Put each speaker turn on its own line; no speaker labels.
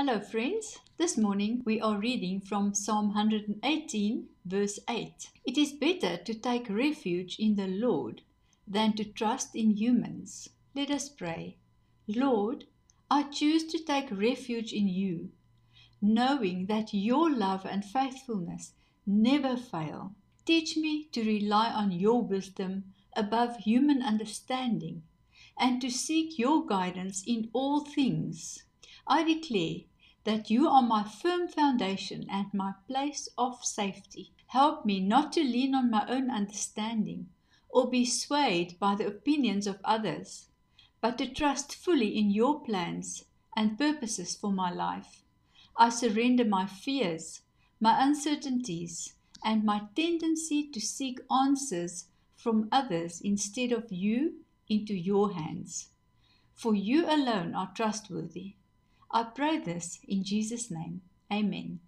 Hello, friends. This morning we are reading from Psalm 118, verse 8. It is better to take refuge in the Lord than to trust in humans. Let us pray. Lord, I choose to take refuge in you, knowing that your love and faithfulness never fail. Teach me to rely on your wisdom above human understanding and to seek your guidance in all things. I declare that you are my firm foundation and my place of safety. Help me not to lean on my own understanding or be swayed by the opinions of others, but to trust fully in your plans and purposes for my life. I surrender my fears, my uncertainties, and my tendency to seek answers from others instead of you into your hands. For you alone are trustworthy. I pray this in Jesus' name. Amen.